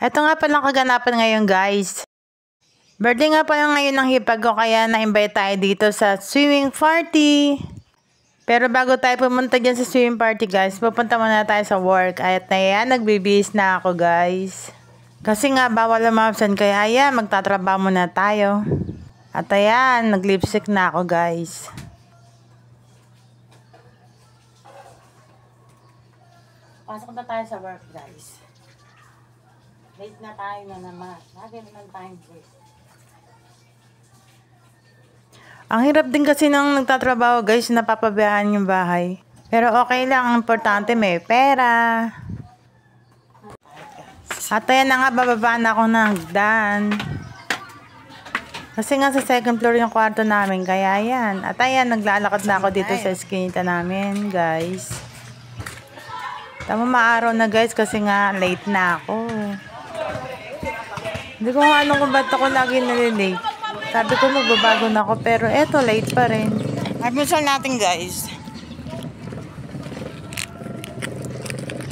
Ito nga palang kaganapan ngayon guys. Birthday nga pala ngayon ng hipag ko kaya na-invite tayo dito sa swimming party. Pero bago tayo pumunta dyan sa swimming party guys, pupunta muna tayo sa work. At ayan, nagbibihis na ako guys. Kasi nga bawal umabsent kaya ayan, magtatrabaho muna tayo. At ayan, nag-lipstick na ako guys. Pasok na tayo sa work guys. Late na tayo na naman. Lagi naman tayong break. Ang hirap din kasi nang nagtatrabaho guys, napapabayaan yung bahay. Pero okay lang, ang importante may pera. At ayan na nga, bababa na ako ng hagdan. Kasi nga sa second floor yung kwarto namin, kaya yan. At ayan, naglalakad na ako dito sa eskinita namin guys. Tama maaraw na guys kasi nga late na ako. Hindi ko nga alam kung ba't ako lagi nalilate. Sabi ko magbabago na ako pero eto late pa rin. Almusal natin guys.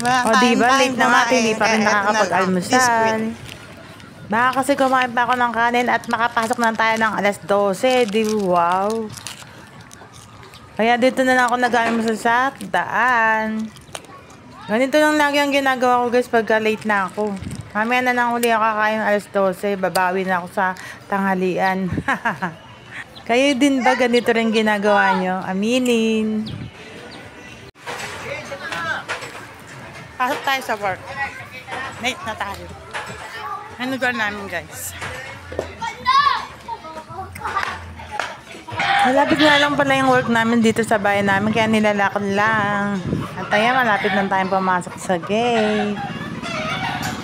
O diba late na nga, hindi pa rin nakakapag-almusal. Baka kasi kumain pa ako ng kanin at makapasok na tayo ng alas 12. Di wow. Kaya dito na lang ako nag-almusal sa daan. Ganito lang lagi ang ginagawa ko guys pagka late na ako. Mamaya na lang uli ako kakain alas 12. Babawi na ako sa tanghalian. Kayo din ba ganito rin ginagawa nyo? Aminin. Pasok tayo sa work. Late na tayo. Ano lugar namin guys? Malapit nga lang pala yung work namin dito sa bahay namin. Kaya nilalakad lang. At ayan, malapit lang tayong pumasok sa gate.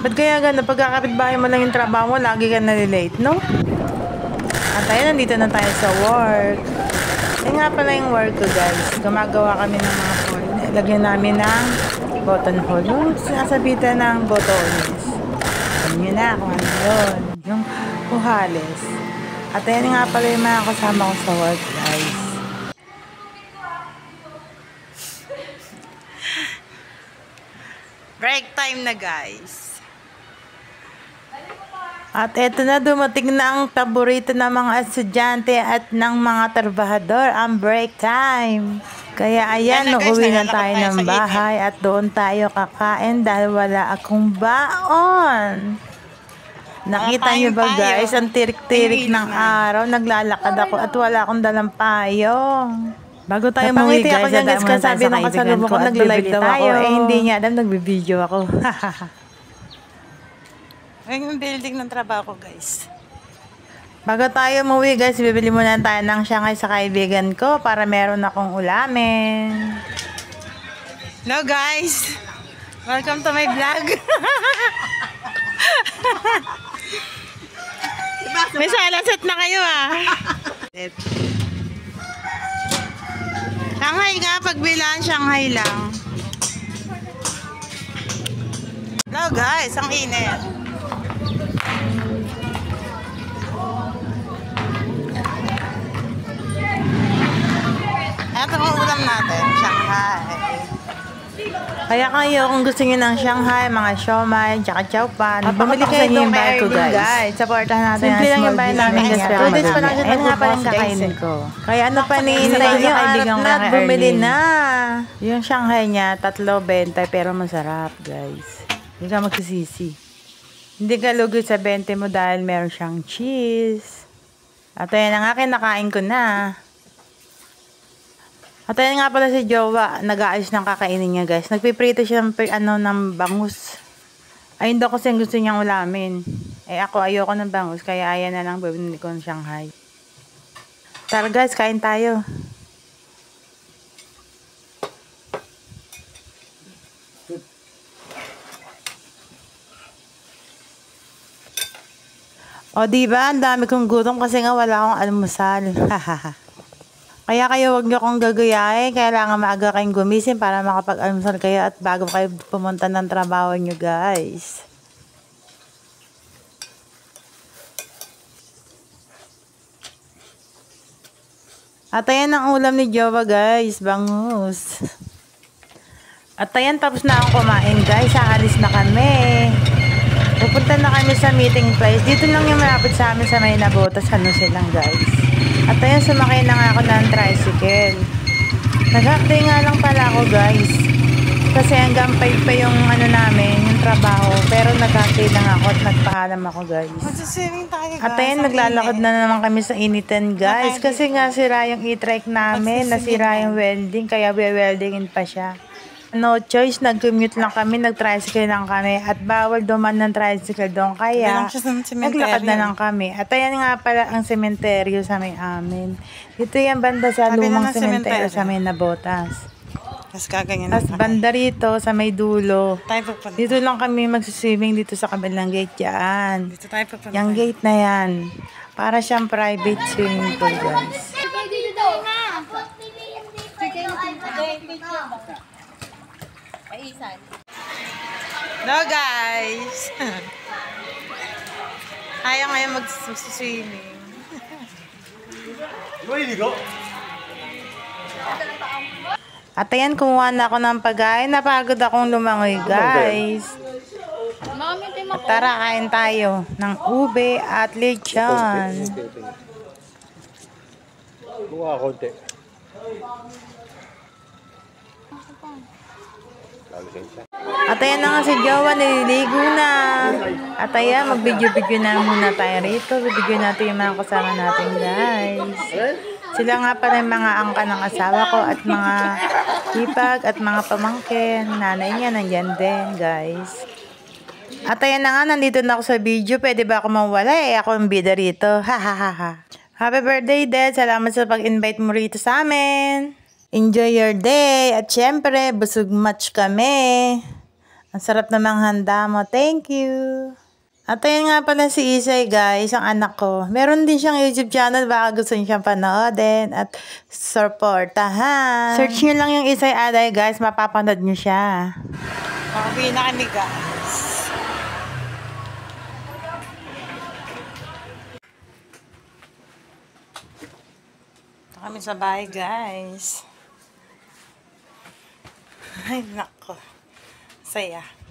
Ba't kaya gano'n? Pagkakapit-bahay mo lang yung trabaho mo, lagi ka nalilate, no? At ayun, nandito na tayo sa work. Yan nga pala yung work ko, guys. Gumagawa kami ng mga phone. Lagyan namin ng button hole. Yung sinasabitan ng buttons. Alam nyo na kung ano yun. Yung puhales. At ayun nga pala yung mga kasama ko sa work, guys. Break time na, guys. At eto na, dumating na ang paborito ng mga estudyante at ng mga trabahador, ang break time. Kaya ayan, uuwi na tayo ng bahay at doon tayo kakain dahil wala akong baon. Nakita nyo ba guys, ang tirik-tirik ng araw, naglalakad ako at wala akong dalang payong. Bago tayo umuwi guys, sabi ng kasalubong ko, nagla-live daw ako. Eh hindi niya alam, nagbibideo ako. Ayun yung building ng trabaho ko guys. Bago tayo umuwi guys, bibili muna tayo ng Shanghai sa kaibigan ko para meron akong ulamin. Hello guys! Welcome to my vlog! May salaset na kayo ah! Shanghai nga, pagbilaan Shanghai lang. Hello guys, ang init. Ito ang ulam natin, Shanghai. Kaya kayo, kung gusto nyo ng Shanghai, mga siomai, tsaka chow pan, bumili kayo itong bahay ko guys. Supportahan natin ang small business. 2 days pa lang siya nagbukas kakainin ko. Kaya ano pa niintay nyo, kaibigan ka bumili na. Yung Shanghai niya, 3.20 pero masarap guys. Hindi ka magsisisi. Hindi ka lugi sa 20 mo dahil meron siyang cheese. At ayan na nga, kinakain ko na. At ayun nga pala si Jowa, nag-aayos ng kakainin niya guys. Nagpiprito siya ng bangus. Ayun daw kasi gusto niyang ulamin. Eh ako ayoko ng bangus, kaya ayan na lang bibili ko ng Shanghai. Tara guys, kain tayo. O diba, ang dami kong gutom kasi nga wala akong almusal. Kaya kayo wag niyo akong gagayahin, kailangan maaga kayong gumising para makapag-almusal kayo at bago kayo pumunta ng trabaho niyo guys. At ayan ang ulam ni Jowa guys, bangus. At ayan, tapos na akong kumain guys, aalis na kami. Pupunta na kami sa meeting place. Dito lang yung malapit sa amin sa may Nabotas. Ano silang guys. At ayun, sumakay na nga ako ng tricycle. Nag-update nga lang pala ako guys. Kasi hanggang 5 pa yung ano namin, yung trabaho. Pero nag-update lang ako at nagpaalam ako guys. Magsaswimming tayo guys. At ayun, naglalakad na naman kami sa initan guys. Kasi nga sira yung e-trike namin. Nasira yung welding. Kaya we-weldingin pa siya. No choice, nag-commute lang kami, nag-tricycle lang kami. At bawal duman ng tricycle doon. Kaya naglakad na lang kami. At ayan nga pala ang sementeryo sa may amin. Dito yan banda sa lumang sementeryo sa may Nabotas. Tapos kaganyan Tapos banda rito sa may dulo. tayo pupunta. Dito lang kami magsiswimming dito sa kabilang gate yan. Dito tayo pupunta. Yung gate na yan. Para siyang private swimming pool guys. No guys! Ayaw ngayon magsiswimming. At ayan, kumuha na ako ng pagkain. Napagod akong lumangoy guys. At tara, kain tayo ng ube at lechon. Buka konti. At ayan na nga si Jowa, nililigo na. At ayan, mag-video-video na muna tayo rito. Video natin yung mga kasama natin guys. Sila nga pala yung mga angka ng asawa ko at mga hipag at mga pamangkin. Nanay niya nandyan din guys. At ayan na nga, nandito na ako sa video. Pwede ba ako mawala? Ako ang bida rito. Ha ha ha ha. Happy birthday, Dad. Salamat sa pag-invite mo rito sa amin. Enjoy your day. At syempre, busog match kami. Ang sarap namang handa mo. Thank you. At ayun nga pala si Isay guys, ang anak ko. Meron din siyang YouTube channel. Baka gusto niyo siyang panoodin at supportahan. Search niyo lang yung Isay Aday guys. Mapapanood niyo siya. Pauwi na kami guys. Ito kami sa bahay guys. Ay nako. Saya.